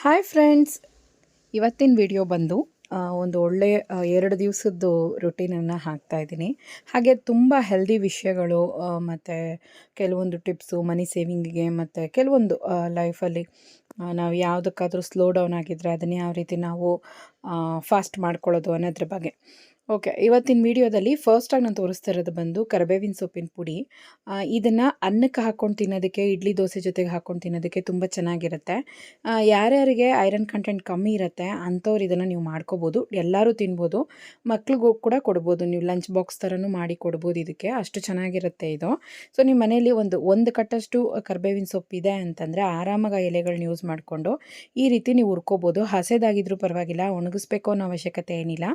Hi friends, ಇವತ್ತಿನ video ಬಂದು ಒಂದು ಒಳ್ಳೆ 2 ದಿವಸದ್ದು ರುಟೀನನ್ನು ಹಾಕ್ತಾಯಿದ್ದೀನಿ. ಹಾಗೆ ತುಂಬ ಹೆಲ್ದಿ ವಿಷಯಗಳು ಮತ್ತು ಕೆಲವೊಂದು ಟಿಪ್ಸು ಮನಿ ಸೇವಿಂಗಿಗೆ ಮತ್ತು ಕೆಲವೊಂದು ಲೈಫಲ್ಲಿ ನಾವು ಯಾವುದಕ್ಕಾದರೂ ಸ್ಲೋ ಡೌನ್ ಆಗಿದ್ದರೆ ಅದನ್ನು ಯಾವ ರೀತಿ ನಾವು ಫಾಸ್ಟ್ ಮಾಡ್ಕೊಳ್ಳೋದು ಅನ್ನೋದ್ರ ಬಗ್ಗೆ. ಓಕೆ, ಇವತ್ತಿನ ವಿಡಿಯೋದಲ್ಲಿ ಫಸ್ಟಾಗಿ ನಾನು ತೋರಿಸ್ತಾ ಇರೋದು ಬಂದು ಕರಿಬೇವಿನ ಸೊಪ್ಪಿನ ಪುಡಿ. ಇದನ್ನು ಅನ್ನಕ್ಕೆ ಹಾಕ್ಕೊಂಡು ತಿನ್ನೋದಕ್ಕೆ, ಇಡ್ಲಿ ದೋಸೆ ಜೊತೆಗೆ ಹಾಕ್ಕೊಂಡು ತಿನ್ನೋದಕ್ಕೆ ತುಂಬ ಚೆನ್ನಾಗಿರುತ್ತೆ. ಯಾರ್ಯಾರಿಗೆ ಐರನ್ ಕಂಟೆಂಟ್ ಕಮ್ಮಿ ಇರುತ್ತೆ ಅಂಥವ್ರು ಇದನ್ನು ನೀವು ಮಾಡ್ಕೋಬೋದು. ಎಲ್ಲರೂ ತಿನ್ಬೋದು, ಮಕ್ಳಿಗೂ ಕೂಡ ಕೊಡ್ಬೋದು. ನೀವು ಲಂಚ್ ಬಾಕ್ಸ್ ಥರನೂ ಮಾಡಿ ಕೊಡ್ಬೋದು. ಇದಕ್ಕೆ ಅಷ್ಟು ಚೆನ್ನಾಗಿರುತ್ತೆ ಇದು. ಸೊ ನಿಮ್ಮ ಮನೇಲಿ ಒಂದು ಕಟ್ಟಷ್ಟು ಕರಿಬೇವಿನ ಸೊಪ್ಪಿದೆ ಅಂತಂದರೆ ಆರಾಮಾಗಿ ಎಲೆಗಳನ್ನ ಯೂಸ್ ಮಾಡಿಕೊಂಡು ಈ ರೀತಿ ನೀವು ಹುರ್ಕೋಬೋದು. ಹಸೆದಾಗಿದ್ರೂ ಪರವಾಗಿಲ್ಲ, ಒಣಗಿಸ್ಬೇಕು ಅನ್ನೋ ಅವಶ್ಯಕತೆ ಏನಿಲ್ಲ.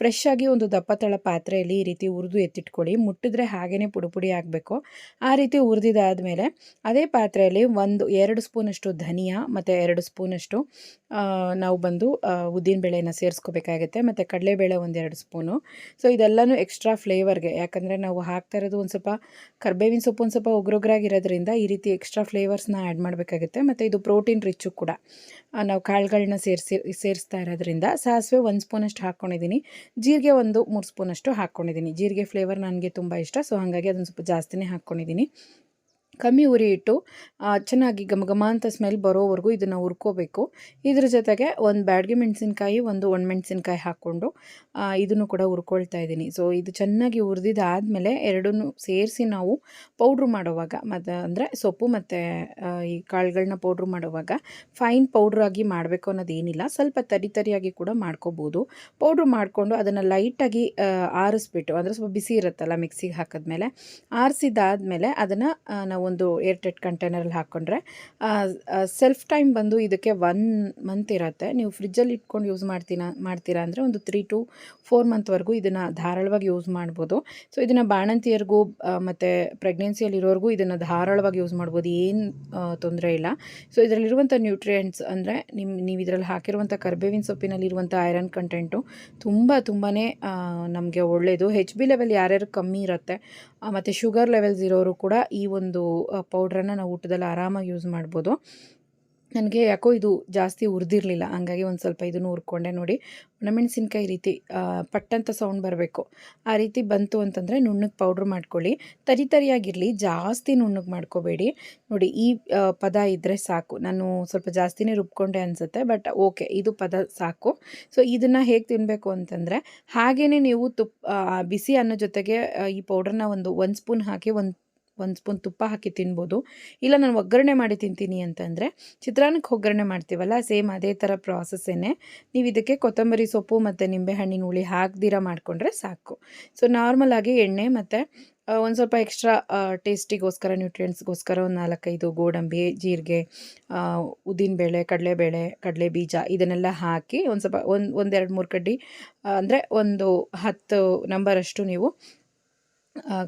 ಫ್ರೆಶ್ ಆಗಿ ಒಂದು ದಪ್ಪ ತಳ ಪಾತ್ರೆಯಲ್ಲಿ ಈ ರೀತಿ ಹುರಿದು ಎತ್ತಿಟ್ಕೊಳ್ಳಿ. ಮುಟ್ಟಿದ್ರೆ ಹಾಗೇ ಪುಡಿ ಪುಡಿ ಆಗಬೇಕು. ಆ ರೀತಿ ಹುರಿದಿದ್ದಾದಮೇಲೆ ಅದೇ ಪಾತ್ರೆಯಲ್ಲಿ 2 ಸ್ಪೂನಷ್ಟು ಧನಿಯಾ ಮತ್ತು 2 ಸ್ಪೂನಷ್ಟು ನಾವು ಬಂದು ಉದ್ದಿನಬೇಳೆನ ಸೇರಿಸ್ಕೋಬೇಕಾಗುತ್ತೆ. ಮತ್ತು ಕಡಲೆಬೇಳೆ 2 ಸ್ಪೂನು. ಸೊ ಇದೆಲ್ಲನೂ ಎಕ್ಸ್ಟ್ರಾ ಫ್ಲೇವರ್ಗೆ, ಯಾಕಂದರೆ ನಾವು ಹಾಕ್ತಾ ಇರೋದು ಒಂದು ಸ್ವಲ್ಪ ಕರಿಬೇವಿನ ಸೊಪ್ಪು ಒಂದು ಸ್ವಲ್ಪ ಒಗ್ರೊಗ್ರಾಗಿರೋದ್ರಿಂದ ಈ ರೀತಿ ಎಕ್ಸ್ಟ್ರಾ ಫ್ಲೇವರ್ಸ್ನ ಆ್ಯಡ್ ಮಾಡಬೇಕಾಗುತ್ತೆ. ಮತ್ತು ಇದು ಪ್ರೋಟೀನ್ ರಿಚ್ಚು ಕೂಡ. ನಾವು ಕಾಳುಗಳನ್ನ ಸೇರಿಸ್ತಾ ಇರೋದ್ರಿಂದ. ಸಾಸಿವೆ 1 ಸ್ಪೂನಷ್ಟು ಹಾಕ್ಕೊಂಡಿದ್ದೀನಿ. ಜೀರಿಗೆ 3 ಸ್ಪೂನಷ್ಟು ಹಾಕ್ಕೊಂಡಿದ್ದೀನಿ. ಜೀರಿಗೆ ಫ್ಲೇವರ್ ನನಗೆ ತುಂಬ ಇಷ್ಟ, ಸೊ ಹಾಗಾಗಿ ಅದನ್ನು ಸ್ವಲ್ಪ ಜಾಸ್ತಿನೇ ಹಾಕ್ಕೊಂಡಿದ್ದೀನಿ. ಕಮ್ಮಿ ಉರಿ ಇಟ್ಟು ಚೆನ್ನಾಗಿ ಘಮ ಅಂತ ಸ್ಮೆಲ್ ಬರೋವರೆಗೂ ಇದನ್ನು ಹುರ್ಕೋಬೇಕು. ಇದ್ರ ಜೊತೆಗೆ ಒಂದು ಬ್ಯಾಡಗಿ ಮೆಣಸಿನ್ಕಾಯಿ, ಒಂದು ಒಣಮೆಣಸಿನ್ಕಾಯಿ ಹಾಕ್ಕೊಂಡು ಇದನ್ನು ಕೂಡ ಹುರ್ಕೊಳ್ತಾ ಇದ್ದೀನಿ. ಸೊ ಇದು ಚೆನ್ನಾಗಿ ಹುರಿದಿದ್ದಾದಮೇಲೆ ಎರಡನ್ನೂ ಸೇರಿಸಿ ನಾವು ಪೌಡ್ರ್ ಮಾಡೋವಾಗ, ಮತ್ತು ಅಂದರೆ ಸೊಪ್ಪು ಮತ್ತು ಈ ಕಾಳುಗಳನ್ನ ಪೌಡ್ರ್ ಮಾಡೋವಾಗ ಫೈನ್ ಪೌಡ್ರಾಗಿ ಮಾಡಬೇಕು ಅನ್ನೋದೇನಿಲ್ಲ, ಸ್ವಲ್ಪ ತರಿಯಾಗಿ ಕೂಡ ಮಾಡ್ಕೋಬೋದು. ಪೌಡ್ರ್ ಮಾಡಿಕೊಂಡು ಅದನ್ನು ಲೈಟಾಗಿ ಆರಿಸ್ಬಿಟ್ಟು, ಅಂದರೆ ಸ್ವಲ್ಪ ಬಿಸಿ ಇರುತ್ತಲ್ಲ ಮಿಕ್ಸಿಗೆ ಹಾಕಿದ್ಮೇಲೆ, ಆರಿಸಿದಾದ್ಮೇಲೆ ಅದನ್ನು ನಾವು ಒಂದು ಏರ್ ಟೈಟ್ ಕಂಟೈನರಲ್ಲಿ ಹಾಕ್ಕೊಂಡ್ರೆ ಸೆಲ್ಫ್ ಟೈಮ್ ಬಂದು ಇದಕ್ಕೆ 1 ಮಂತ್ ಇರುತ್ತೆ. ನೀವು ಫ್ರಿಜ್ಜಲ್ಲಿ ಇಟ್ಕೊಂಡು ಯೂಸ್ ಮಾಡ್ತೀರಾ ಅಂದರೆ ಒಂದು 3 to 4 ಮಂತ್ವರೆಗೂ ಇದನ್ನು ಧಾರಾಳವಾಗಿ ಯೂಸ್ ಮಾಡ್ಬೋದು. ಸೊ ಇದನ್ನು ಬಾಣಂತಿಯರಿಗೂ ಮತ್ತು ಪ್ರೆಗ್ನೆನ್ಸಿಯಲ್ಲಿರೋರಿಗೂ ಇದನ್ನು ಧಾರಾಳವಾಗಿ ಯೂಸ್ ಮಾಡ್ಬೋದು, ಏನು ತೊಂದರೆ ಇಲ್ಲ. ಸೊ ಇದರಲ್ಲಿರುವಂಥ ನ್ಯೂಟ್ರಿಯೆಂಟ್ಸ್ ಅಂದರೆ ನೀವು ಇದರಲ್ಲಿ ಹಾಕಿರುವಂಥ ಕರಿಬೇವಿನ ಸೊಪ್ಪಿನಲ್ಲಿರುವಂಥ ಐರನ್ ಕಂಟೆಂಟು ತುಂಬಾ ನಮಗೆ ಒಳ್ಳೆಯದು. HB ಲೆವೆಲ್ ಯಾರ್ಯಾರು ಕಮ್ಮಿ ಇರುತ್ತೆ ಮತ್ತು ಶುಗರ್ ಲೆವೆಲ್ಸ್ ಇರೋರು ಕೂಡ ಈ ಒಂದು ಪೌಡ್ರನ್ನು ನಾವು ಊಟದಲ್ಲಿ ಆರಾಮಾಗಿ ಯೂಸ್ ಮಾಡ್ಬೋದು. ನನಗೆ ಯಾಕೋ ಇದು ಜಾಸ್ತಿ ಹುರಿದಿರಲಿಲ್ಲ, ಹಂಗಾಗಿ ಒಂದು ಸ್ವಲ್ಪ ಇದನ್ನು ಹುರ್ಕೊಂಡೆ. ನೋಡಿ, ಒಣಮೆಣಸಿನ್ಕಾಯಿ ರೀತಿ ಪಟ್ಟಂತ ಸೌಂಡ್ ಬರಬೇಕು, ಆ ರೀತಿ ಬಂತು ಅಂತಂದರೆ ನುಣ್ಣಗೆ ಪೌಡ್ರ್ ಮಾಡ್ಕೊಳ್ಳಿ. ತರಿಯಾಗಿರಲಿ, ಜಾಸ್ತಿ ನುಣ್ಣಗೆ ಮಾಡ್ಕೋಬೇಡಿ. ನೋಡಿ, ಈ ಪದ ಇದ್ದರೆ ಸಾಕು. ನಾನು ಸ್ವಲ್ಪ ಜಾಸ್ತಿನೇ ರುಬ್ಕೊಂಡೆ ಅನಿಸುತ್ತೆ, ಬಟ್ ಓಕೆ, ಇದು ಪದ ಸಾಕು. ಸೊ ಇದನ್ನು ಹೇಗೆ ತಿನ್ನಬೇಕು ಅಂತಂದರೆ, ಹಾಗೇ ನೀವು ಬಿಸಿ ಅನ್ನೋ ಜೊತೆಗೆ ಈ ಪೌಡ್ರನ್ನ ಒಂದು ಸ್ಪೂನ್ ಹಾಕಿ ಒಂದು ಸ್ಪೂನ್ ತುಪ್ಪ ಹಾಕಿ ತಿನ್ಬೋದು. ಇಲ್ಲ ನಾನು ಒಗ್ಗರಣೆ ಮಾಡಿ ತಿಂತೀನಿ ಅಂತಂದರೆ, ಚಿತ್ರಾನ್ನಕ್ಕೆ ಒಗ್ಗರಣೆ ಮಾಡ್ತೀವಲ್ಲ, ಸೇಮ್ ಅದೇ ಥರ ಪ್ರಾಸೆಸ್ಸೇ. ನೀವು ಇದಕ್ಕೆ ಕೊತ್ತಂಬರಿ ಸೊಪ್ಪು ಮತ್ತು ನಿಂಬೆಹಣ್ಣಿನ ಹುಳಿ ಹಾಕ್ದಿರ ಮಾಡಿಕೊಂಡ್ರೆ ಸಾಕು. ಸೊ ನಾರ್ಮಲಾಗಿ ಎಣ್ಣೆ ಮತ್ತು ಒಂದು ಸ್ವಲ್ಪ ಎಕ್ಸ್ಟ್ರಾ ಟೇಸ್ಟಿಗೋಸ್ಕರ, ನ್ಯೂಟ್ರಿಯೆಂಟ್ಸ್ಗೋಸ್ಕರ ಒಂದು 4-5 ಗೋಡಂಬಿ, ಜೀರಿಗೆ, ಉದ್ದಿನಬೇಳೆ, ಕಡಲೆಬೇಳೆ, ಕಡಲೆ ಬೀಜ ಇದನ್ನೆಲ್ಲ ಹಾಕಿ ಒಂದು ಸ್ವಲ್ಪ 1-2-3 ಕಡ್ಡಿ, ಅಂದರೆ ಒಂದು 10 ನಂಬರಷ್ಟು ನೀವು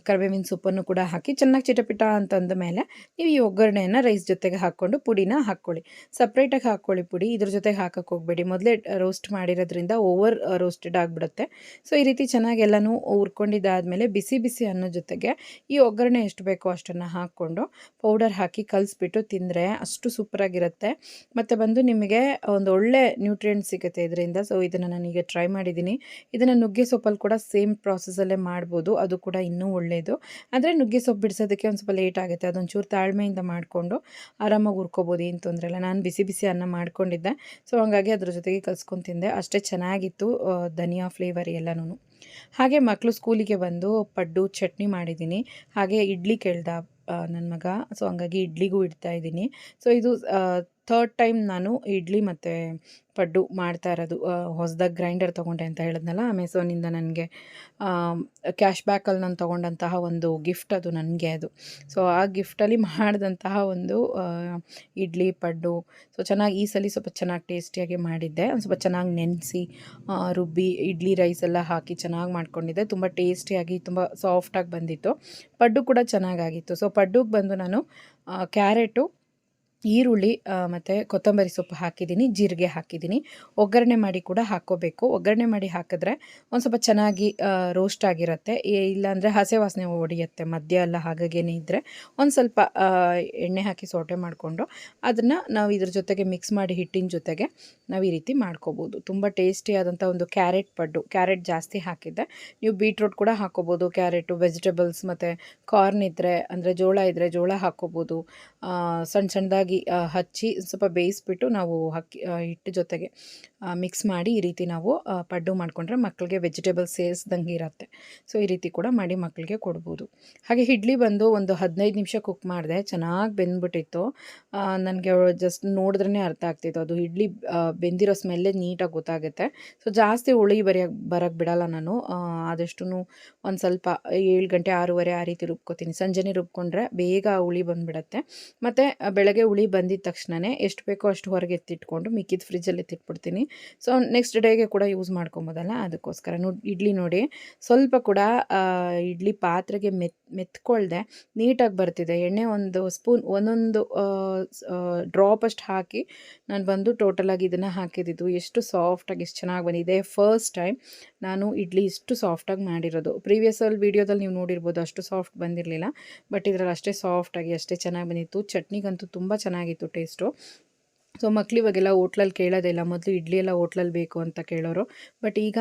ಕರಿಬೇವಿನ ಸೊಪ್ಪನ್ನು ಕೂಡ ಹಾಕಿ ಚೆನ್ನಾಗಿ ಚಿಟಪಿಟ ಅಂತಂದ ಮೇಲೆ ನೀವು ಈ ಒಗ್ಗರಣೆಯನ್ನು ರೈಸ್ ಜೊತೆಗೆ ಹಾಕ್ಕೊಂಡು ಪುಡಿನ ಹಾಕ್ಕೊಳ್ಳಿ. ಸಪ್ರೇಟಾಗಿ ಹಾಕ್ಕೊಳ್ಳಿ ಪುಡಿ, ಇದ್ರ ಜೊತೆಗೆ ಹಾಕಕ್ಕೆ ಹೋಗಬೇಡಿ. ಮೊದಲೇ ರೋಸ್ಟ್ ಮಾಡಿರೋದ್ರಿಂದ ಓವರ್ ರೋಸ್ಟೆಡ್ ಆಗಿಬಿಡುತ್ತೆ. ಸೊ ಈ ರೀತಿ ಚೆನ್ನಾಗಿ ಎಲ್ಲನೂ ಹುರ್ಕೊಂಡಿದ್ದಾದಮೇಲೆ ಬಿಸಿ ಅನ್ನೋ ಜೊತೆಗೆ ಈ ಒಗ್ಗರಣೆ ಎಷ್ಟು ಬೇಕೋ ಅಷ್ಟನ್ನು ಹಾಕ್ಕೊಂಡು ಪೌಡರ್ ಹಾಕಿ ಕಲಿಸ್ಬಿಟ್ಟು ತಿಂದರೆ ಅಷ್ಟು ಸೂಪರಾಗಿರುತ್ತೆ. ಮತ್ತು ಬಂದು ನಿಮಗೆ ಒಂದು ಒಳ್ಳೆ ನ್ಯೂಟ್ರಿಯೆಂಟ್ ಸಿಗುತ್ತೆ ಇದರಿಂದ. ಸೊ ಇದನ್ನು ನಾನೀಗ ಟ್ರೈ ಮಾಡಿದ್ದೀನಿ. ಇದನ್ನು ನುಗ್ಗೆ ಸೊಪ್ಪಲ್ಲಿ ಕೂಡ ಸೇಮ್ ಪ್ರಾಸೆಸಲ್ಲೇ ಮಾಡ್ಬೋದು, ಅದು ಕೂಡ ಇನ್ನೂ ಒಳ್ಳೆಯದು. ಆದರೆ ನುಗ್ಗೆ ಸೊಪ್ಪು ಬಿಡಿಸೋದಕ್ಕೆ ಒಂದು ಸ್ವಲ್ಪ ಲೇಟ್ ಆಗುತ್ತೆ, ಅದೊಂಚೂರು ತಾಳ್ಮೆಯಿಂದ ಮಾಡಿಕೊಂಡು ಆರಾಮಾಗಿ ಹುರ್ಕೋಬೋದು, ಏನು ತೊಂದರೆ ಇಲ್ಲ. ನಾನು ಬಿಸಿ ಅನ್ನ ಮಾಡ್ಕೊಂಡಿದ್ದೆ, ಸೊ ಹಾಗಾಗಿ ಅದ್ರ ಜೊತೆಗೆ ಕಲ್ಸ್ಕೊಂಡು ತಿಂದೆ, ಅಷ್ಟೇ ಚೆನ್ನಾಗಿತ್ತು. ಧನಿಯಾ ಫ್ಲೇವರ್ ಎಲ್ಲನೂ. ಹಾಗೆ ಮಕ್ಕಳು ಸ್ಕೂಲಿಗೆ ಬಂದು ಪಡ್ಡು ಚಟ್ನಿ ಮಾಡಿದ್ದೀನಿ. ಹಾಗೆ ಇಡ್ಲಿ ಕೇಳ್ದ ನನ್ನ ಮಗ, ಸೊ ಹಂಗಾಗಿ ಇಡ್ಲಿಗೂ ಇಡ್ತಾ ಇದ್ದೀನಿ. ಸೊ ಇದು 3rd ಟೈಮ್ ನಾನು ಇಡ್ಲಿ ಮತ್ತು ಪಡ್ಡು ಮಾಡ್ತಾ ಇರೋದು. ಹೊಸದಾಗಿ ಗ್ರೈಂಡರ್ ತೊಗೊಂಡೆ ಅಂತ ಹೇಳಿದ್ನಲ್ಲ, ಅಮೆಝಾನಿಂದ ನನಗೆ ಕ್ಯಾಶ್ ಬ್ಯಾಕಲ್ಲಿ ನಾನು ತೊಗೊಂಡಂತಹ ಒಂದು ಗಿಫ್ಟ್ ಅದು ನನಗೆ ಅದು. ಸೊ ಆ ಗಿಫ್ಟಲ್ಲಿ ಮಾಡಿದಂತಹ ಒಂದು ಇಡ್ಲಿ ಪಡ್ಡು ಸೊ ಚೆನ್ನಾಗಿ, ಈ ಸಲ ಸ್ವಲ್ಪ ಚೆನ್ನಾಗಿ ಟೇಸ್ಟಿಯಾಗಿ ಮಾಡಿದ್ದೆ. ಒಂದು ಸ್ವಲ್ಪ ಚೆನ್ನಾಗಿ ನೆನೆಸಿ ರುಬ್ಬಿ ಇಡ್ಲಿ ರೈಸ್ ಎಲ್ಲ ಹಾಕಿ ಚೆನ್ನಾಗಿ ಮಾಡ್ಕೊಂಡಿದ್ದೆ. ತುಂಬ ಟೇಸ್ಟಿಯಾಗಿ ತುಂಬ ಸಾಫ್ಟಾಗಿ ಬಂದಿತ್ತು. ಪಡ್ಡು ಕೂಡ ಚೆನ್ನಾಗಾಗಿತ್ತು. ಸೊ ಪಡ್ಡುಗೆ ಬಂದು ನಾನು ಕ್ಯಾರೆಟು ಈರುಳ್ಳಿ ಮತ್ತು ಕೊತ್ತಂಬರಿ ಸೊಪ್ಪು ಹಾಕಿದ್ದೀನಿ, ಜೀರಿಗೆ ಹಾಕಿದ್ದೀನಿ. ಒಗ್ಗರಣೆ ಮಾಡಿ ಕೂಡ ಹಾಕ್ಕೋಬೇಕು. ಒಗ್ಗರಣೆ ಮಾಡಿ ಹಾಕಿದ್ರೆ ಒಂದು ಸ್ವಲ್ಪ ಚೆನ್ನಾಗಿ ರೋಸ್ಟ್ ಆಗಿರುತ್ತೆ. ಇಲ್ಲಾಂದರೆ ಹಸೆ ವಾಸನೆ ಹೊಡೆಯುತ್ತೆ ಮಧ್ಯ ಎಲ್ಲ ಹಾಗಾಗೇನೆ ಇದ್ದರೆ. ಒಂದು ಸ್ವಲ್ಪ ಎಣ್ಣೆ ಹಾಕಿ ಸೋಟೆ ಮಾಡಿಕೊಂಡು ಅದನ್ನು ನಾವು ಇದ್ರ ಜೊತೆಗೆ ಮಿಕ್ಸ್ ಮಾಡಿ ಹಿಟ್ಟಿನ ಜೊತೆಗೆ ನಾವು ಈ ರೀತಿ ಮಾಡ್ಕೋಬೋದು. ತುಂಬ ಟೇಸ್ಟಿಯಾದಂಥ ಒಂದು ಕ್ಯಾರೆಟ್ ಪಡ್ಡು, ಕ್ಯಾರೆಟ್ ಜಾಸ್ತಿ ಹಾಕಿದ್ದೆ. ನೀವು ಬೀಟ್ರೂಟ್ ಕೂಡ ಹಾಕ್ಕೋಬೋದು, ಕ್ಯಾರೆಟು, ವೆಜಿಟೇಬಲ್ಸ್ ಮತ್ತು ಕಾರ್ನ್ ಇದ್ದರೆ ಅಂದರೆ ಜೋಳ ಇದ್ದರೆ ಜೋಳ ಹಾಕ್ಕೋಬೋದು. ಸಣ್ಣ ಸಣ್ಣದಾಗಿ ಹಚ್ಚಿ ಸ್ವಲ್ಪ ಬೇಯಿಸ್ಬಿಟ್ಟು ನಾವು ಹಿಟ್ಟು ಜೊತೆಗೆ ಮಿಕ್ಸ್ ಮಾಡಿ ಈ ರೀತಿ ನಾವು ಪಡ್ಡು ಮಾಡಿಕೊಂಡ್ರೆ ಮಕ್ಕಳಿಗೆ ವೆಜಿಟೇಬಲ್ಸ್ ಸೇರಿಸ್ದಂಗೆ ಇರುತ್ತೆ. ಸೊ ಈ ರೀತಿ ಕೂಡ ಮಾಡಿ ಮಕ್ಕಳಿಗೆ ಕೊಡ್ಬೋದು. ಹಾಗೆ ಇಡ್ಲಿ ಬಂದು ಒಂದು 15 ನಿಮಿಷ ಕುಕ್ ಮಾಡಿದೆ, ಚೆನ್ನಾಗಿ ಬೆಂದ್ಬಿಟ್ಟಿತ್ತು. ನನಗೆ ಜಸ್ಟ್ ನೋಡಿದ್ರೇ ಅರ್ಥ ಆಗ್ತಿತ್ತು, ಅದು ಇಡ್ಲಿ ಬೆಂದಿರೋ ಸ್ಮೆಲ್ಲೇ ನೀಟಾಗಿ ಗೊತ್ತಾಗುತ್ತೆ. ಸೊ ಜಾಸ್ತಿ ಹುಳಿ ಬರೋಕ್ಕೆ ಬಿಡಲ್ಲ ನಾನು. ಆದಷ್ಟು ಒಂದು ಸ್ವಲ್ಪ 7 ಗಂಟೆ 6:30 ಆ ರೀತಿ ರುಬ್ಕೋತೀನಿ. ಸಂಜೆನೇ ರುಬ್ಕೊಂಡ್ರೆ ಬೇಗ ಹುಳಿ ಬಂದುಬಿಡತ್ತೆ. ಮತ್ತು ಬೆಳಗ್ಗೆ ಹುಳಿ ಬಂದಿದ್ದ ತಕ್ಷಣವೇ ಎಷ್ಟು ಬೇಕೋ ಅಷ್ಟು ಹೊರಗೆ ಎತ್ತಿಟ್ಕೊಂಡು ಮಿಕ್ಕಿದ ಫ್ರಿಜ್ಜಲ್ಲಿ ಎತ್ತಿಟ್ಬಿಡ್ತೀನಿ. ಸೊ ನೆಕ್ಸ್ಟ್ ಡೇಗೆ ಕೂಡ ಯೂಸ್ ಮಾಡ್ಕೊಬೋದಲ್ಲ, ಅದಕ್ಕೋಸ್ಕರ. ಇಡ್ಲಿ ನೋಡಿ ಸ್ವಲ್ಪ ಕೂಡ ಇಡ್ಲಿ ಪಾತ್ರೆಗೆ ಮೆತ್ಕೊಳ್ದೆ ನೀಟಾಗಿ ಬರ್ತಿದೆ. ಎಣ್ಣೆ ಒಂದು ಸ್ಪೂನ್ ಒಂದೊಂದು ಡ್ರಾಪ್ ಅಷ್ಟು ಹಾಕಿ ನಾನು ಬಂದು ಟೋಟಲಾಗಿ ಇದನ್ನು ಹಾಕಿದ್ದು. ಎಷ್ಟು ಸಾಫ್ಟಾಗಿ ಎಷ್ಟು ಚೆನ್ನಾಗಿ ಬಂದಿದೆ. ಫಸ್ಟ್ ಟೈಮ್ ನಾನು ಇಡ್ಲಿ ಇಷ್ಟು ಸಾಫ್ಟಾಗಿ ಮಾಡಿರೋದು. ಪ್ರೀವಿಯಸ್ಸಲ್ಲಿ ವೀಡಿಯೋದಲ್ಲಿ ನೀವು ನೋಡಿರ್ಬೋದು, ಅಷ್ಟು ಸಾಫ್ಟ್ ಬಂದಿರಲಿಲ್ಲ. ಬಟ್ ಇದರಲ್ಲಿ ಅಷ್ಟೇ ಸಾಫ್ಟಾಗಿ ಅಷ್ಟೇ ಚೆನ್ನಾಗಿ ಬಂದಿತ್ತು. ಚಟ್ನಿಗಂತೂ ತುಂಬ ಚೆನ್ನಾಗಿತ್ತು ಟೇಸ್ಟು. ಸೊ ಮಕ್ಕಳಿವಾಗೆಲ್ಲ ಹೋಟ್ಲಲ್ಲಿ ಕೇಳೋದೇ ಇಲ್ಲ. ಮೊದಲು ಇಡ್ಲಿ ಎಲ್ಲ ಹೋಟ್ಲಲ್ಲಿ ಬೇಕು ಅಂತ ಕೇಳೋರು. ಬಟ್ ಈಗ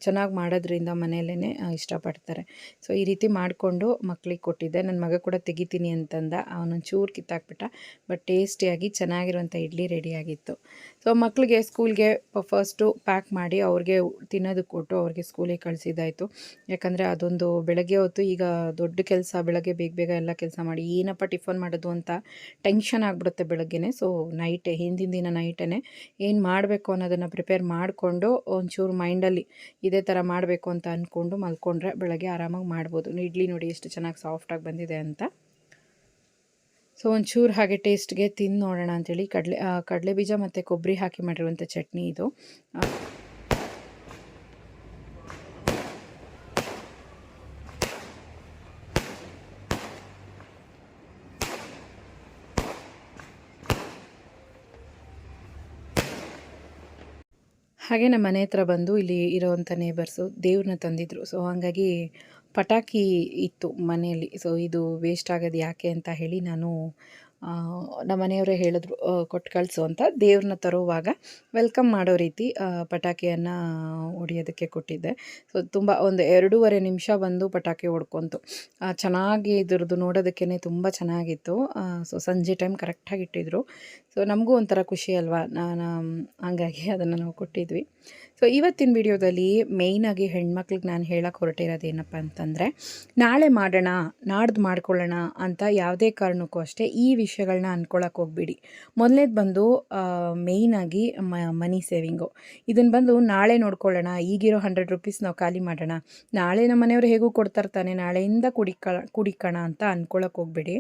ಚೆನ್ನಾಗಿ ಮಾಡೋದ್ರಿಂದ ಮನೆಯಲ್ಲೇ ಇಷ್ಟಪಡ್ತಾರೆ. ಸೊ ಈ ರೀತಿ ಮಾಡಿಕೊಂಡು ಮಕ್ಕಳಿಗೆ ಕೊಟ್ಟಿದ್ದೆ. ನನ್ನ ಮಗ ಕೂಡ ತೆಗಿತೀನಿ ಅಂತಂದ, ಅವನೊಂದು ಚೂರು ಕಿತ್ತಾಕ್ಬಿಟ್ಟ. ಬಟ್ ಟೇಸ್ಟಿಯಾಗಿ ಚೆನ್ನಾಗಿರುವಂಥ ಇಡ್ಲಿ ರೆಡಿಯಾಗಿತ್ತು. ಸೊ ಮಕ್ಕಳಿಗೆ ಸ್ಕೂಲ್ಗೆ ಫಸ್ಟು ಪ್ಯಾಕ್ ಮಾಡಿ ಅವ್ರಿಗೆ ತಿನ್ನೋದಕ್ಕೆ ಕೊಟ್ಟು ಅವ್ರಿಗೆ ಸ್ಕೂಲಿಗೆ ಕಳಿಸಿದ್ದಾಯಿತು. ಯಾಕಂದರೆ ಅದೊಂದು ಬೆಳಗ್ಗೆ ಹೊತ್ತು ಈಗ ದೊಡ್ಡ ಕೆಲಸ, ಬೆಳಗ್ಗೆ ಬೇಗ ಬೇಗ ಎಲ್ಲ ಕೆಲಸ ಮಾಡಿ ಏನಪ್ಪ ಟಿಫನ್ ಮಾಡೋದು ಅಂತ ಟೆನ್ಷನ್ ಆಗಿಬಿಡುತ್ತೆ ಬೆಳಗ್ಗೆನೇ. ಸೊ ಹಿಂದಿನ ದಿನ ನೈಟೇ ಏನು ಮಾಡಬೇಕು ಅನ್ನೋದನ್ನು ಪ್ರಿಪೇರ್ ಮಾಡಿಕೊಂಡು ಒಂಚೂರು ಮೈಂಡಲ್ಲಿ ಇದೇ ಥರ ಮಾಡಬೇಕು ಅಂತ ಅಂದ್ಕೊಂಡು ಮಲ್ಕೊಂಡ್ರೆ ಬೆಳಗ್ಗೆ ಆರಾಮಾಗಿ ಮಾಡ್ಬೋದು. ಇಡ್ಲಿ ನೋಡಿ ಎಷ್ಟು ಚೆನ್ನಾಗಿ ಸಾಫ್ಟಾಗಿ ಬಂದಿದೆ ಅಂತ. ಸೊ ಒಂಚೂರು ಹಾಗೆ ಟೇಸ್ಟ್ಗೆ ತಿಂದು ನೋಡೋಣ ಅಂಥೇಳಿ ಕಡಲೆ ಬೀಜ ಮತ್ತು ಕೊಬ್ಬರಿ ಹಾಕಿ ಮಾಡಿರುವಂಥ ಚಟ್ನಿ ಇದು. ಹಾಗೆ ನಮ್ಮ ಮನೆ ಹತ್ರ ಬಂದು ಇಲ್ಲಿ ಇರೋವಂಥ ನೇಬರ್ಸು ದೇವ್ರನ್ನ ತಂದಿದ್ರು. ಸೊ ಹಾಗಾಗಿ ಪಟಾಕಿ ಇತ್ತು ಮನೆಯಲ್ಲಿ. ಸೊ ಇದು ವೇಸ್ಟ್ ಆಗೋದು ಯಾಕೆ ಅಂತ ಹೇಳಿ ನಾನು ನಮ್ಮ ಮನೆಯವರೇ ಹೇಳಿದ್ರು ಕೊಟ್ಟು ಕಳಿಸು ಅಂತ. ದೇವ್ರನ್ನ ತರುವಾಗ ವೆಲ್ಕಮ್ ಮಾಡೋ ರೀತಿ ಪಟಾಕಿಯನ್ನು ಹೊಡಿಯೋದಕ್ಕೆ ಕೊಟ್ಟಿದ್ದೆ. ಸೊ ತುಂಬ ಒಂದು 2.5 ನಿಮಿಷ ಬಂದು ಪಟಾಕಿ ಹೊಡ್ಕೊಂತು. ಚೆನ್ನಾಗಿ ಇದ್ರದ್ದು ನೋಡೋದಕ್ಕೇ ತುಂಬ ಚೆನ್ನಾಗಿತ್ತು. ಸೊ ಸಂಜೆ ಟೈಮ್ ಕರೆಕ್ಟಾಗಿ ಇಟ್ಟಿದ್ರು. ಸೊ ನಮಗೂ ಒಂಥರ ಖುಷಿ ಅಲ್ವಾ, ಹಂಗಾಗಿ ಅದನ್ನು ನಾವು ಕೊಟ್ಟಿದ್ವಿ. ಸೊ ಇವತ್ತಿನ ವಿಡಿಯೋದಲ್ಲಿ ಮೇಯ್ನಾಗಿ ಹೆಣ್ಮಕ್ಳಿಗೆ ನಾನು ಹೇಳಕ್ಕೆ ಹೊರಟಿರೋದು ಏನಪ್ಪ ಅಂತಂದರೆ, ನಾಳೆ ಮಾಡೋಣ, ನಾಡ್ದು ಮಾಡ್ಕೊಳ್ಳೋಣ ಅಂತ ಯಾವುದೇ ಕಾರಣಕ್ಕೂ ಅಷ್ಟೇ ಈ ವಿಷಯಗಳನ್ನ ಅಂದ್ಕೊಳ್ಳೋಕೆ ಹೋಗ್ಬಿಡಿ. ಮೊದಲನೇದು ಬಂದು ಮೇಯ್ನಾಗಿ ಮನಿ ಸೇವಿಂಗು. ಇದನ್ನು ಬಂದು ನಾಳೆ ನೋಡ್ಕೊಳ್ಳೋಣ, ಈಗಿರೋ 100 ರೂಪೀಸ್ ನಾವು ಖಾಲಿ ಮಾಡೋಣ, ನಾಳೆ ನಮ್ಮ ಮನೆಯವರು ಹೇಗೂ ಕೊಡ್ತಾರ್ತಾನೆ, ನಾಳೆಯಿಂದ ಕುಡಿಕೋಣ ಅಂತ ಅಂದ್ಕೊಳ್ಳೋಕೆ ಹೋಗ್ಬೇಡಿ.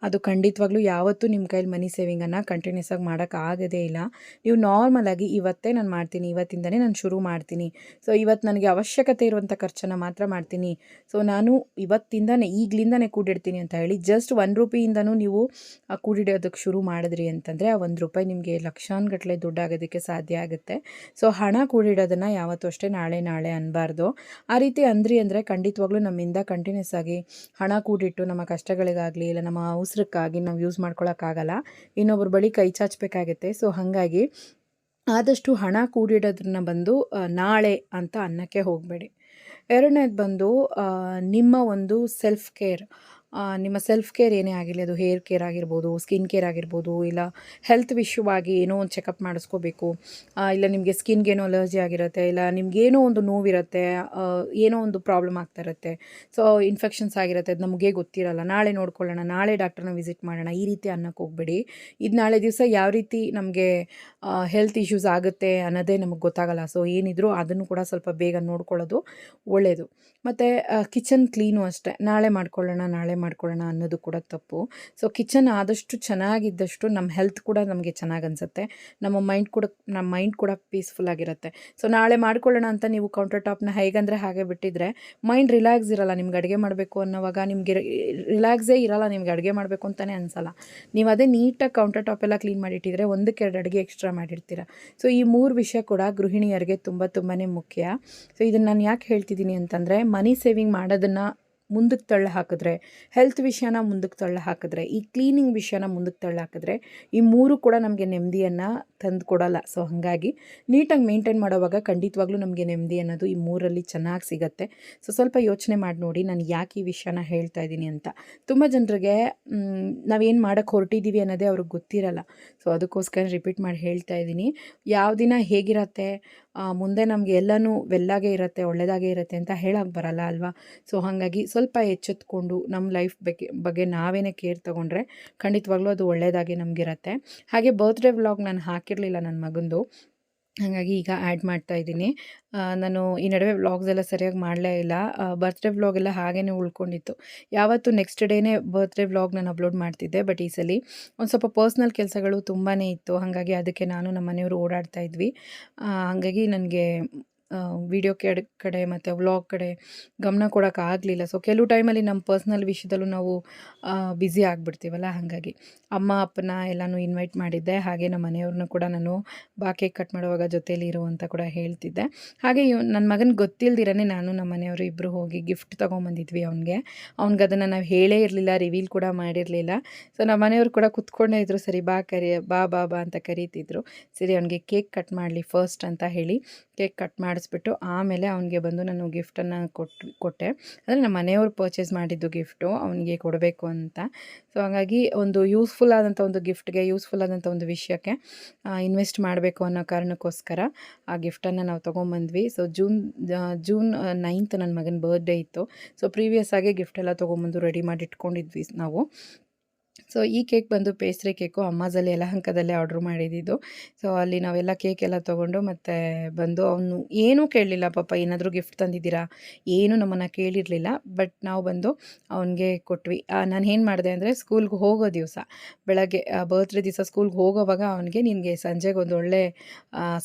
ಅದು ಖಂಡಿತವಾಗ್ಲೂ ಯಾವತ್ತೂ ನಿಮ್ಮ ಕೈಲಿ ಮನಿ ಸೇವಿಂಗನ್ನು ಕಂಟಿನ್ಯೂಸ್ ಆಗಿ ಮಾಡೋಕ್ಕಾಗೋದೇ ಇಲ್ಲ. ನೀವು ನಾರ್ಮಲಾಗಿ ಇವತ್ತೇ ನಾನು ಮಾಡ್ತೀನಿ, ಇವತ್ತಿಂದನೇ ನಾನು ಶುರು ಮಾಡ್ತೀನಿ, ಸೊ ಇವತ್ತು ನನಗೆ ಅವಶ್ಯಕತೆ ಇರುವಂಥ ಖರ್ಚನ್ನು ಮಾತ್ರ ಮಾಡ್ತೀನಿ, ಸೊ ನಾನು ಇವತ್ತಿಂದನೇ ಈಗಲಿಂದನೇ ಕೂಡಿಡ್ತೀನಿ ಅಂತ ಹೇಳಿ ಜಸ್ಟ್ 1 ರೂಪಾಯಿಂದನೂ ನೀವು ಕೂಡಿಡೋದಕ್ಕೆ ಶುರು ಮಾಡಿದ್ರಿ ಅಂತಂದರೆ ಆ 1 ರೂಪಾಯಿ ನಿಮಗೆ ಲಕ್ಷಾನುಗಟ್ಟಲೆ ದುಡ್ಡಾಗೋದಕ್ಕೆ ಸಾಧ್ಯ ಆಗುತ್ತೆ. ಸೊ ಹಣ ಕೂಡಿಡೋದನ್ನು ಯಾವತ್ತೂ ಅಷ್ಟೇ ನಾಳೆ ಅನ್ನಬಾರ್ದು. ಆ ರೀತಿ ಅಂದರೆ ಖಂಡಿತವಾಗ್ಲೂ ನಮ್ಮಿಂದ ಕಂಟಿನ್ಯೂಸ್ ಆಗಿ ಹಣ ಕೂಡಿಟ್ಟು ನಮ್ಮ ಕಷ್ಟಗಳಿಗಾಗಲಿ ಇಲ್ಲ ನಮ್ಮ ಅವಸರಕ್ಕಾಗಿ ನಾವು ಯೂಸ್ ಮಾಡ್ಕೊಳ್ಳೋಕ್ಕಾಗಲ್ಲ, ಇನ್ನೊಬ್ಬರ ಬಳಿ ಕೈ ಚಾಚಬೇಕಾಗುತ್ತೆ. ಸೊ ಹಾಗಾಗಿ ಆದಷ್ಟು ಹಣ ಕೂಡಿಡೋದನ್ನ ಬಂದು ನಾಳೆ ಅಂತ ಅನ್ನೋಕ್ಕೆ ಹೋಗಬೇಡಿ. ಎರಡನೇದು ಬಂದು ನಿಮ್ಮ ಒಂದು ಸೆಲ್ಫ್ ಕೇರ್. ನಿಮ್ಮ ಸೆಲ್ಫ್ ಕೇರ್ ಏನೇ ಆಗಿರಲಿ, ಅದು ಹೇರ್ ಕೇರ್ ಆಗಿರ್ಬೋದು, ಸ್ಕಿನ್ ಕೇರ್ ಆಗಿರ್ಬೋದು, ಇಲ್ಲ ಹೆಲ್ತ್ ವಿಷಯವಾಗಿ ಏನೋ ಒಂದು ಚೆಕಪ್ ಮಾಡಿಸ್ಕೋಬೇಕು, ಇಲ್ಲ ನಿಮಗೆ ಸ್ಕಿನ್ಗೇನೋ ಅಲರ್ಜಿ ಆಗಿರುತ್ತೆ, ಇಲ್ಲ ನಿಮಗೇನೋ ಒಂದು ನೋವಿರುತ್ತೆ, ಏನೋ ಒಂದು ಪ್ರಾಬ್ಲಮ್ ಆಗ್ತಾ ಇರುತ್ತೆ, ಸೊ ಇನ್ಫೆಕ್ಷನ್ಸ್ ಆಗಿರುತ್ತೆ, ಅದು ನಮಗೆ ಗೊತ್ತಿರಲ್ಲ, ನಾಳೆ ನೋಡ್ಕೊಳ್ಳೋಣ, ನಾಳೆ ಡಾಕ್ಟರ್ನ ವಿಸಿಟ್ ಮಾಡೋಣ, ಈ ರೀತಿ ಅನ್ನೋಕ್ಕೆ ಹೋಗಬೇಡಿ. ಇದು ನಾಳೆ ದಿವಸ ಯಾವ ರೀತಿ ನಮಗೆ ಹೆಲ್ತ್ ಇಶ್ಯೂಸ್ ಆಗುತ್ತೆ ಅನ್ನೋದೇ ನಮಗೆ ಗೊತ್ತಾಗಲ್ಲ. ಸೊ ಏನಿದ್ರು ಅದನ್ನು ಕೂಡ ಸ್ವಲ್ಪ ಬೇಗ ನೋಡ್ಕೊಳ್ಳೋದು ಒಳ್ಳೆಯದು. ಮತ್ತು ಕಿಚನ್ ಕ್ಲೀನು ಅಷ್ಟೇ, ನಾಳೆ ಮಾಡ್ಕೊಳ್ಳೋಣ ಅನ್ನೋದು ಕೂಡ ತಪ್ಪು. ಸೊ ಕಿಚನ್ ಆದಷ್ಟು ಚೆನ್ನಾಗಿದ್ದಷ್ಟು ನಮ್ಮ ಹೆಲ್ತ್ ಕೂಡ ನಮಗೆ ಚೆನ್ನಾಗಿ ಅನಿಸುತ್ತೆ, ನಮ್ಮ ಮೈಂಡ್ ಕೂಡ ಪೀಸ್ಫುಲ್ ಆಗಿರುತ್ತೆ. ಸೊ ನಾಳೆ ಮಾಡ್ಕೊಳ್ಳೋಣ ಅಂತ ನೀವು ಕೌಂಟರ್ ಟಾಪ್ನ ಹೇಗಂದರೆ ಹಾಗೆ ಬಿಟ್ಟಿದ್ರೆ ಮೈಂಡ್ ರಿಲ್ಯಾಕ್ಸ್ ಇರಲ್ಲ. ನಿಮ್ಗೆ ಅಡುಗೆ ಮಾಡಬೇಕು ಅನ್ನೋವಾಗ ನಿಮಗೆ ರಿಲ್ಯಾಕ್ಸೇ ಇರಲ್ಲ, ನಿಮ್ಗೆ ಅಡುಗೆ ಮಾಡಬೇಕು ಅಂತಲೇ ಅನಿಸಲ್ಲ. ನೀವು ಅದೇ ನೀಟಾಗಿ ಕೌಂಟರ್ ಟಾಪ್ ಎಲ್ಲ ಕ್ಲೀನ್ ಮಾಡಿಟ್ಟಿದ್ರೆ 1-2 ಅಡುಗೆ ಎಕ್ಸ್ಟ್ರಾ ಮಾಡಿರ್ತೀರ. ಸೊ ಈ 3 ವಿಷಯ ಕೂಡ ಗೃಹಿಣಿಯರಿಗೆ ತುಂಬಾ ಮುಖ್ಯ. ಸೊ ಇದನ್ನು ನಾನು ಯಾಕೆ ಹೇಳ್ತಿದ್ದೀನಿ ಅಂತಂದರೆ, ಮನಿ ಸೇವಿಂಗ್ ಮಾಡೋದನ್ನು ಮುಂದಕ್ಕೆ ತಳ್ಳಿ ಹಾಕಿದ್ರೆ, ಹೆಲ್ತ್ ವಿಷಯನ ಮುಂದಕ್ಕೆ ತಳ್ಳಿ ಹಾಕಿದ್ರೆ, ಈ ಕ್ಲೀನಿಂಗ್ ವಿಷಯನ ಮುಂದಕ್ಕೆ ತಳ್ಳಿ ಹಾಕಿದ್ರೆ, ಈ 3 ಕೂಡ ನಮಗೆ ನೆಮ್ಮದಿಯನ್ನು ತಂದು ಕೊಡಲ್ಲ. ಸೊ ಹಾಗಾಗಿ ನೀಟಾಗಿ ಮೇಂಟೈನ್ ಮಾಡೋವಾಗ ಖಂಡಿತವಾಗ್ಲೂ ನಮಗೆ ನೆಮ್ಮದಿ ಅನ್ನೋದು ಈ 3ರಲ್ಲಿ ಚೆನ್ನಾಗಿ ಸಿಗುತ್ತೆ. ಸೊ ಸ್ವಲ್ಪ ಯೋಚನೆ ಮಾಡಿ ನೋಡಿ ನಾನು ಯಾಕೆ ಈ ವಿಷಯನ ಹೇಳ್ತಾ ಇದ್ದೀನಿ ಅಂತ. ತುಂಬ ಜನರಿಗೆ ನಾವೇನು ಮಾಡೋಕ್ಕೆ ಹೊರಟಿದ್ದೀವಿ ಅನ್ನೋದೇ ಅವ್ರಿಗೆ ಗೊತ್ತಿರಲ್ಲ. ಸೊ ಅದಕ್ಕೋಸ್ಕರ ರಿಪೀಟ್ ಮಾಡಿ ಹೇಳ್ತಾ ಇದ್ದೀನಿ. ಯಾವ ದಿನ ಹೇಗಿರತ್ತೆ, ಮುಂದೆ ನಮಗೆ ಎಲ್ಲನೂ ವೆಲ್ಲಾಗೇ ಇರುತ್ತೆ, ಒಳ್ಳೆಯದಾಗೇ ಇರುತ್ತೆ ಅಂತ ಹೇಳೋಕ್ಕೆ ಬರಲ್ಲ ಅಲ್ವಾ. ಸೊ ಹಾಗಾಗಿ ಸ್ವಲ್ಪ ಎಚ್ಚೆತ್ಕೊಂಡು ನಮ್ಮ ಲೈಫ್ ಬಗ್ಗೆ ನಾವೇನೇ ಕೇರ್ ತೊಗೊಂಡ್ರೆ ಖಂಡಿತವಾಗ್ಲೂ ಅದು ಒಳ್ಳೆಯದಾಗಿ ನಮಗಿರತ್ತೆ. ಹಾಗೆ ಬರ್ತ್ಡೇ ವ್ಲಾಗ್ ನಾನು ಹಾಕಿರಲಿಲ್ಲ ನನ್ನ ಮಗಂದು, ಹಾಗಾಗಿ ಈಗ ಆ್ಯಡ್ ಮಾಡ್ತಾ ಇದ್ದೀನಿ. ನಾನು ಈ ನಡುವೆ ವ್ಲಾಗ್ಸ್ ಎಲ್ಲ ಸರಿಯಾಗಿ ಮಾಡಲೇ ಇಲ್ಲ. ಬರ್ತ್ಡೇ ವ್ಲಾಗ್ ಎಲ್ಲ ಹಾಗೇ ಉಳ್ಕೊಂಡಿತ್ತು. ಯಾವತ್ತು ನೆಕ್ಸ್ಟ್ ಡೇನೇ ಬರ್ತ್ಡೇ ವ್ಲಾಗ್ ನಾನು ಅಪ್ಲೋಡ್ ಮಾಡ್ತಿದ್ದೆ. ಬಟ್ ಈ ಸಲ ಒಂದು ಸ್ವಲ್ಪ ಪರ್ಸ್ನಲ್ ಕೆಲಸಗಳು ತುಂಬಾ ಇತ್ತು, ಹಾಗಾಗಿ ಅದಕ್ಕೆ ನಾನು ನಮ್ಮ ಮನೆಯವರು ಓಡಾಡ್ತಾ ಇದ್ವಿ. ಹಾಗಾಗಿ ನನಗೆ ವಿಡಿಯೋ ಕಡೆ ಮತ್ತು ವ್ಲಾಗ್ ಕಡೆ ಗಮನ ಕೊಡೋಕ್ಕಾಗಲಿಲ್ಲ. ಸೊ ಕೆಲವು ಟೈಮಲ್ಲಿ ನಮ್ಮ ಪರ್ಸ್ನಲ್ ವಿಷಯದಲ್ಲೂ ನಾವು ಬ್ಯುಸಿ ಆಗಿಬಿಡ್ತೀವಲ್ಲ, ಹಾಗಾಗಿ ಅಮ್ಮ ಅಪ್ಪನ ಎಲ್ಲನೂ ಇನ್ವೈಟ್ ಮಾಡಿದ್ದೆ. ಹಾಗೆ ನಮ್ಮ ಮನೆಯವ್ರನ್ನ ಕೂಡ ನಾನು ಕೇಕ್ ಕಟ್ ಮಾಡುವಾಗ ಜೊತೇಲಿ ಇರು ಅಂತ ಕೂಡ ಹೇಳ್ತಿದ್ದೆ. ಹಾಗೆ ನನ್ನ ಮಗನಿಗೆ ಗೊತ್ತಿಲ್ದಿರೇ ನಾನು ನಮ್ಮ ಮನೆಯವರು ಇಬ್ಬರು ಹೋಗಿ ಗಿಫ್ಟ್ ತೊಗೊಂಬಂದಿದ್ವಿ ಅವ್ನಿಗೆ ಅದನ್ನು ನಾವು ಹೇಳೇ ಇರಲಿಲ್ಲ, ರಿವೀಲ್ ಕೂಡ ಮಾಡಿರಲಿಲ್ಲ. ಸೊ ನಮ್ಮ ಮನೆಯವರು ಕೂಡ ಕುತ್ಕೊಂಡೇ ಇದ್ದರು, ಸರಿ ಬಾ ಬಾ ಅಂತ ಕರೀತಿದ್ರು. ಸರಿ ಅವನಿಗೆ ಕೇಕ್ ಕಟ್ ಮಾಡಲಿ ಫಸ್ಟ್ ಅಂತ ಹೇಳಿ ಕೇಕ್ ಕಟ್ ಮಾಡಿಸ್ಬಿಟ್ಟು ಆಮೇಲೆ ಅವನಿಗೆ ಬಂದು ನಾನು ಗಿಫ್ಟನ್ನು ಕೊಟ್ಟೆ. ಅಂದರೆ ನಮ್ಮ ಮನೆಯವರು ಪರ್ಚೇಸ್ ಮಾಡಿದ್ದು ಗಿಫ್ಟು ಅವನಿಗೆ ಕೊಡಬೇಕು ಅಂತ. ಸೊ ಹಾಗಾಗಿ ಒಂದು ಯೂಸ್ಫುಲ್ ಆದಂಥ ಒಂದು ಗಿಫ್ಟ್ಗೆ, ಯೂಸ್ಫುಲ್ ಆದಂಥ ಒಂದು ವಿಷಯಕ್ಕೆ ಇನ್ವೆಸ್ಟ್ ಮಾಡಬೇಕು ಅನ್ನೋ ಕಾರಣಕ್ಕೋಸ್ಕರ ಆ ಗಿಫ್ಟನ್ನು ನಾವು ತೊಗೊಂಬಂದ್ವಿ. ಸೊ ಜೂನ್ 9th ನನ್ನ ಮಗನ ಬರ್ತ್ಡೇ ಇತ್ತು. ಸೊ ಪ್ರೀವಿಯಸ್ ಆಗಿ ಗಿಫ್ಟ್ ಎಲ್ಲ ತೊಗೊಂಬಂದು ರೆಡಿ ಮಾಡಿ ಇಟ್ಕೊಂಡಿದ್ವಿ ನಾವು. ಸೊ ಈ ಕೇಕ್ ಬಂದು ಪೇಸ್ಟ್ರಿ ಕೇಕು ಅಮ್ಮಾಜಲ್ಲಿ ಯಲಹಂಕದಲ್ಲೇ ಆರ್ಡ್ರ್ ಮಾಡಿದ್ದು. ಸೊ ಅಲ್ಲಿ ನಾವೆಲ್ಲ ಕೇಕ್ ಎಲ್ಲ ತೊಗೊಂಡು ಮತ್ತು ಬಂದು ಅವನು ಏನೂ ಕೇಳಲಿಲ್ಲ ಪಾಪ, ಏನಾದರೂ ಗಿಫ್ಟ್ ತಂದಿದ್ದೀರಾ ಏನೂ ನಮ್ಮನ್ನು ಕೇಳಿರಲಿಲ್ಲ. ಬಟ್ ನಾವು ಬಂದು ಅವನಿಗೆ ಕೊಟ್ವಿ. ನಾನು ಏನು ಮಾಡಿದೆ ಅಂದರೆ, ಸ್ಕೂಲ್ಗೆ ಹೋಗೋ ದಿವಸ ಬೆಳಗ್ಗೆ ಬರ್ತ್ಡೇ ದಿವಸ ಸ್ಕೂಲ್ಗೆ ಹೋಗೋವಾಗ ಅವನಿಗೆ ನಿನಗೆ ಸಂಜೆಗೆ ಒಂದು ಒಳ್ಳೆ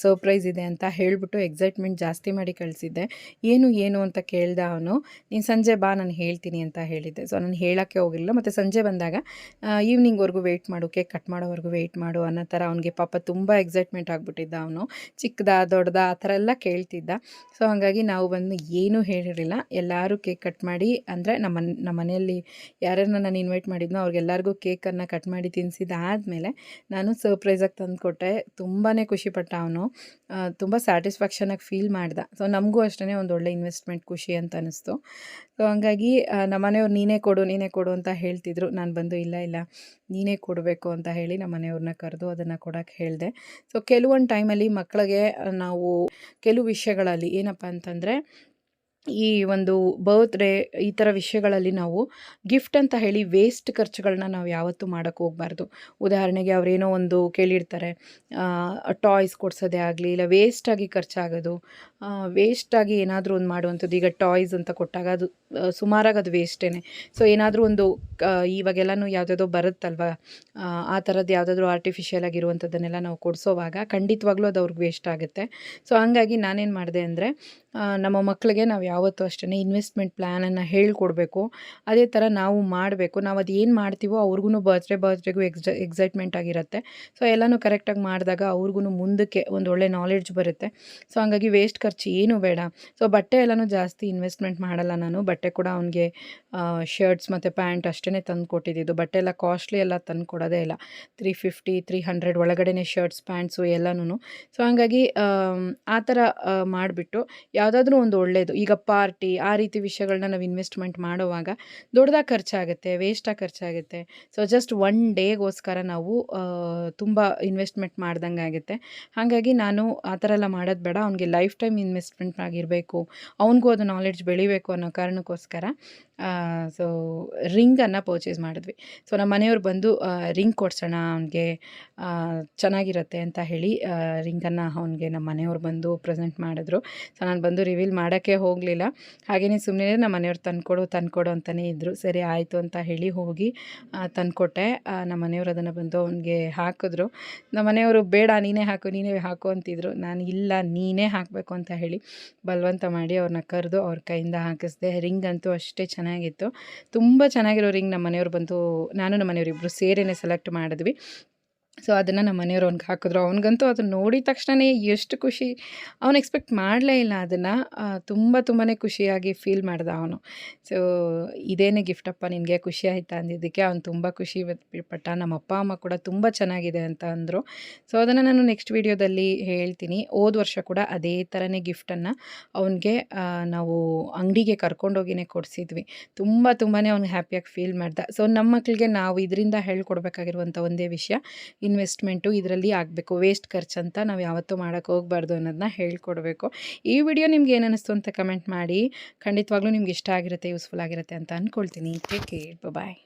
ಸರ್ಪ್ರೈಸ್ ಇದೆ ಅಂತ ಹೇಳಿಬಿಟ್ಟು ಎಕ್ಸೈಟ್ಮೆಂಟ್ ಜಾಸ್ತಿ ಮಾಡಿ ಕಳಿಸಿದ್ದೆ. ಏನು ಅಂತ ಕೇಳ್ದ ಅವನು. ನೀನು ಸಂಜೆ ಬಾ ನಾನು ಹೇಳ್ತೀನಿ ಅಂತ ಹೇಳಿದ್ದೆ. ಸೊ ನಾನು ಹೇಳೋಕ್ಕೆ ಹೋಗಿರಲಿಲ್ಲ. ಮತ್ತು ಸಂಜೆ ಬಂದಾಗ ಈವ್ನಿಂಗ್ವರೆಗೂ ವೆಯ್ಟ್ ಮಾಡು, ಕೇಕ್ ಕಟ್ ಮಾಡೋವರೆಗೂ ವೆಯ್ಟ್ ಮಾಡು ಅನ್ನೋ ಥರ ಅವನಿಗೆ ಪಾಪ ತುಂಬ ಎಕ್ಸೈಟ್ಮೆಂಟ್ ಆಗಿಬಿಟ್ಟಿದ್ದ. ಅವನು ಚಿಕ್ಕದಾ ದೊಡ್ಡದಾ ಆ ಥರ ಎಲ್ಲ ಕೇಳ್ತಿದ್ದ. ಸೊ ಹಾಗಾಗಿ ನಾವು ಬಂದು ಏನೂ ಹೇಳಿರಲಿಲ್ಲ. ಎಲ್ಲರೂ ಕೇಕ್ ಕಟ್ ಮಾಡಿ, ಅಂದರೆ ನಮ್ಮ ಮನೆಯಲ್ಲಿ ಯಾರನ್ನ ನಾನು ಇನ್ವೈಟ್ ಮಾಡಿದ್ನೋ ಅವ್ರಿಗೆಲ್ಲರಿಗೂ ಕೇಕನ್ನು ಕಟ್ ಮಾಡಿ ತಿನ್ನಿಸಿದಾದ್ಮೇಲೆ ನಾನು ಸರ್ಪ್ರೈಸಾಗಿ ತಂದುಕೊಟ್ಟೆ. ತುಂಬಾ ಖುಷಿಪಟ್ಟ ಅವನು, ತುಂಬ ಸ್ಯಾಟಿಸ್ಫ್ಯಾಕ್ಷನಾಗಿ ಫೀಲ್ ಮಾಡ್ದ. ಸೊ ನಮಗೂ ಅಷ್ಟೇ ಒಂದು ಒಳ್ಳೆ ಇನ್ವೆಸ್ಟ್ಮೆಂಟ್ ಖುಷಿ ಅಂತ ಅನ್ನಿಸ್ತು. ಸೊ ಹಾಗಾಗಿ ನಮ್ಮ ಮನೆಯವ್ರು ನೀನೇ ಕೊಡು ಅಂತ ಹೇಳ್ತಿದ್ರು. ನಾನು ಬಂದು ಇಲ್ಲ ನೀನೇ ಕೊಡಬೇಕು ಅಂತ ಹೇಳಿ ನಮ್ಮ ಮನೆಯವ್ರನ್ನ ಕರೆದು ಅದನ್ನು ಕೊಡೋಕ್ಕೆ ಹೇಳಿದೆ. ಸೊ ಕೆಲವೊಂದು ಟೈಮಲ್ಲಿ ಮಕ್ಕಳಿಗೆ ನಾವು ಕೆಲವು ವಿಷಯಗಳಲ್ಲಿ ಏನಪ್ಪ ಅಂತಂದರೆ, ಈ ಒಂದು ಬರ್ತ್ಡೇ ಈ ಥರ ವಿಷಯಗಳಲ್ಲಿ ನಾವು ಗಿಫ್ಟ್ ಅಂತ ಹೇಳಿ ವೇಸ್ಟ್ ಖರ್ಚುಗಳನ್ನ ನಾವು ಯಾವತ್ತೂ ಮಾಡೋಕ್ಕೆ ಹೋಗಬಾರ್ದು. ಉದಾಹರಣೆಗೆ ಅವರೇನೋ ಒಂದು ಕೇಳಿರ್ತಾರೆ, ಟಾಯ್ಸ್ ಕೊಡ್ಸೋದೇ ಆಗಲಿ, ಇಲ್ಲ ವೇಸ್ಟಾಗಿ ಖರ್ಚಾಗೋದು, ವೇಸ್ಟಾಗಿ ಏನಾದರೂ ಒಂದು ಮಾಡುವಂಥದ್ದು. ಈಗ ಟಾಯ್ಸ್ ಅಂತ ಕೊಟ್ಟಾಗ ಅದು ಸುಮಾರಾಗಿ ಅದು ವೇಸ್ಟೇ. ಸೊ ಏನಾದರೂ ಒಂದು ಇವಾಗೆಲ್ಲನೂ ಯಾವುದಾದ್ರೂ ಬರುತ್ತಲ್ವ, ಆ ಥರದ್ದು ಯಾವುದಾದ್ರೂ ಆರ್ಟಿಫಿಷಿಯಲ್ ಆಗಿರುವಂಥದ್ದನ್ನೆಲ್ಲ ನಾವು ಕೊಡಿಸೋವಾಗ ಖಂಡಿತವಾಗ್ಲೂ ಅದು ಅವ್ರಿಗೆ ವೇಸ್ಟ್ ಆಗುತ್ತೆ. ಸೊ ಹಂಗಾಗಿ ನಾನೇನು ಮಾಡಿದೆ ಅಂದರೆ, ನಮ್ಮ ಮಕ್ಕಳಿಗೆ ನಾವು ಯಾವತ್ತೂ ಅಷ್ಟೇ ಇನ್ವೆಸ್ಟ್ಮೆಂಟ್ ಪ್ಲ್ಯಾನನ್ನು ಹೇಳ್ಕೊಡ್ಬೇಕು. ಅದೇ ಥರ ನಾವು ಮಾಡಬೇಕು. ನಾವು ಅದು ಏನು ಮಾಡ್ತೀವೋ ಅವ್ರಿಗೂ ಬರ್ತ್ಡೇಗೂ ಎಕ್ಸೈಟ್ಮೆಂಟ್ ಆಗಿರುತ್ತೆ. ಸೊ ಎಲ್ಲನೂ ಕರೆಕ್ಟಾಗಿ ಮಾಡಿದಾಗ ಅವ್ರಿಗೂ ಮುಂದಕ್ಕೆ ಒಂದು ಒಳ್ಳೆ ನಾಲೆಡ್ಜ್ ಬರುತ್ತೆ. ಸೊ ಹಂಗಾಗಿ ವೇಸ್ಟ್ ಖರ್ಚು ಏನೂ ಬೇಡ. ಸೊ ಬಟ್ಟೆ ಎಲ್ಲನೂ ಜಾಸ್ತಿ ಇನ್ವೆಸ್ಟ್ಮೆಂಟ್ ಮಾಡಲ್ಲ ನಾನು. ಬಟ್ಟೆ ಕೂಡ ಅವನಿಗೆ ಶರ್ಟ್ಸ್ ಮತ್ತು ಪ್ಯಾಂಟ್ ಅಷ್ಟೇ ತಂದು ಕೊಟ್ಟಿದ್ದು. ಬಟ್ಟೆ ಎಲ್ಲ ಕಾಸ್ಟ್ಲಿ ಎಲ್ಲ ತಂದು ಕೊಡೋದೇ ಇಲ್ಲ. 350-300 ಒಳಗಡೆ ಶರ್ಟ್ಸ್ ಪ್ಯಾಂಟ್ಸು ಎಲ್ಲನೂ. ಸೊ ಹಂಗಾಗಿ ಆ ಥರ ಮಾಡಿಬಿಟ್ಟು ಯಾವುದಾದ್ರೂ ಒಂದು ಒಳ್ಳೆಯದು, ಈಗ ಪಾರ್ಟಿ ಆ ರೀತಿ ವಿಷಯಗಳನ್ನ ನಾವು ಇನ್ವೆಸ್ಟ್ಮೆಂಟ್ ಮಾಡುವಾಗ ದೊಡ್ಡದಾಗಿ ಖರ್ಚಾಗುತ್ತೆ, ವೇಸ್ಟಾಗಿ ಖರ್ಚಾಗುತ್ತೆ. ಸೊ ಜಸ್ಟ್ ಒನ್ ಡೇಗೋಸ್ಕರ ನಾವು ತುಂಬ ಇನ್ವೆಸ್ಟ್ಮೆಂಟ್ ಮಾಡ್ದಂಗೆ ಆಗುತ್ತೆ. ಹಾಗಾಗಿ ನಾನು ಆ ಥರ ಎಲ್ಲ ಮಾಡೋದು ಬೇಡ, ಅವ್ನಿಗೆ ಲೈಫ್ ಟೈಮ್ ಇನ್ವೆಸ್ಟ್ಮೆಂಟ್ ಆಗಿರಬೇಕು, ಅವ್ನಿಗೂ ಅದು ನಾಲೆಡ್ಜ್ ಬೆಳಿಬೇಕು ಅನ್ನೋ ಕಾರಣಕ್ಕೋಸ್ಕರ ಸೊ ರಿಂಗನ್ನು ಪರ್ಚೇಸ್ ಮಾಡಿದ್ವಿ. ಸೊ ನಮ್ಮ ಮನೆಯವ್ರು ಬಂದು ರಿಂಗ್ ಕೊಡ್ಸೋಣ ಅವ್ನಿಗೆ, ಚೆನ್ನಾಗಿರುತ್ತೆ ಅಂತ ಹೇಳಿ ರಿಂಗನ್ನು ಅವ್ನಿಗೆ ನಮ್ಮ ಮನೆಯವ್ರು ಬಂದು ಪ್ರೆಸೆಂಟ್ ಮಾಡಿದ್ರು. ಸೊ ನಾನು ಬಂದು ರಿವೀಲ್ ಮಾಡೋಕ್ಕೆ ಹೋಗಲಿಲ್ಲ. ಹಾಗೆಯೇ ಸುಮ್ಮನೆ ನಮ್ಮ ಮನೆಯವ್ರು ತಂದ್ಕೊಡು ಅಂತಲೇ ಇದ್ದರು. ಸರಿ ಆಯಿತು ಅಂತ ಹೇಳಿ ಹೋಗಿ ತಂದುಕೊಟ್ಟೆ. ನಮ್ಮ ಮನೆಯವ್ರು ಅದನ್ನು ಬಂದು ಅವ್ನಿಗೆ ಹಾಕಿದ್ರು. ನಮ್ಮ ಮನೆಯವರು ಬೇಡ ನೀನೇ ಹಾಕು ಅಂತಿದ್ರು. ನಾನು ಇಲ್ಲ ನೀನೇ ಹಾಕಬೇಕು ಅಂತ ಹೇಳಿ ಬಲವಂತ ಮಾಡಿ ಅವ್ರನ್ನ ಕರೆದು ಅವ್ರ ಕೈಯಿಂದ ಹಾಕಿಸ್ದೆ. ರಿಂಗ್ ಅಂತೂ ಅಷ್ಟೇ ಚೆನ್ನಾಗಿತ್ತು. ತುಂಬ ಚೆನ್ನಾಗಿರೋ ರಿಂಗ್ ನಮ್ಮ ಮನೆಯವ್ರು ಬಂದು ನಾನು ನಮ್ಮ ಮನೆಯವ್ರು ಇಬ್ಬರು ಸೇರಿನೇ ಸೆಲೆಕ್ಟ್ ಮಾಡಿದ್ವಿ. ಸೊ ಅದನ್ನು ನಮ್ಮ ಮನೆಯವ್ರು ಅವ್ನಿಗೆ ಹಾಕಿದ್ರು. ಅವ್ನಿಗಂತೂ ಅದನ್ನು ನೋಡಿದ ತಕ್ಷಣವೇ ಎಷ್ಟು ಖುಷಿ, ಅವ್ನು ಎಕ್ಸ್ಪೆಕ್ಟ್ ಮಾಡಲೇ ಇಲ್ಲ ಅದನ್ನು. ತುಂಬಾ ಖುಷಿಯಾಗಿ ಫೀಲ್ ಮಾಡ್ದ ಅವನು. ಸೊ ಇದೇನೇ ಗಿಫ್ಟಪ್ಪ ನಿನಗೆ, ಖುಷಿ ಆಯಿತಾ ಅಂದಿದ್ದಕ್ಕೆ ಅವ್ನು ತುಂಬ ಖುಷಿ ಪಟ್ಟ. ನಮ್ಮ ಅಪ್ಪ ಅಮ್ಮ ಕೂಡ ತುಂಬ ಚೆನ್ನಾಗಿದೆ ಅಂತ ಅಂದರು. ಸೊ ಅದನ್ನು ನಾನು ನೆಕ್ಸ್ಟ್ ವೀಡಿಯೋದಲ್ಲಿ ಹೇಳ್ತೀನಿ. ಹೋದ ವರ್ಷ ಕೂಡ ಅದೇ ಥರನೇ ಗಿಫ್ಟನ್ನು ಅವನಿಗೆ ನಾವು ಅಂಗಡಿಗೆ ಕರ್ಕೊಂಡೋಗಿನೇ ಕೊಡಿಸಿದ್ವಿ. ತುಂಬಾ ಅವ್ನಿಗೆ ಹ್ಯಾಪಿಯಾಗಿ ಫೀಲ್ ಮಾಡ್ದ. ಸೊ ನಮ್ಮ ಮಕ್ಕಳಿಗೆ ನಾವು ಇದರಿಂದ ಹೇಳ್ಕೊಡ್ಬೇಕಾಗಿರುವಂಥ ಒಂದೇ ವಿಷಯ, ಇನ್ವೆಸ್ಟ್ಮೆಂಟು ಇದರಲ್ಲಿ ಆಗಬೇಕು, ವೇಸ್ಟ್ ಖರ್ಚಂತ ನಾವು ಯಾವತ್ತೂ ಮಾಡೋಕ್ಕೆ ಹೋಗಬಾರ್ದು ಅನ್ನೋದನ್ನ ಹೇಳ್ಕೊಡ್ಬೇಕು. ಈ ವಿಡಿಯೋ ನಿಮ್ಗೆ ಏನು ಅನ್ನಿಸ್ತು ಅಂತ ಕಮೆಂಟ್ ಮಾಡಿ. ಖಂಡಿತವಾಗ್ಲೂ ನಿಮ್ಗೆ ಇಷ್ಟ ಆಗಿರುತ್ತೆ, ಯೂಸ್ಫುಲ್ ಆಗಿರುತ್ತೆ ಅಂತ ಅಂದ್ಕೊಳ್ತೀನಿ. ಟೇಕ್ ಕೇರ್, ಬಾಯ್.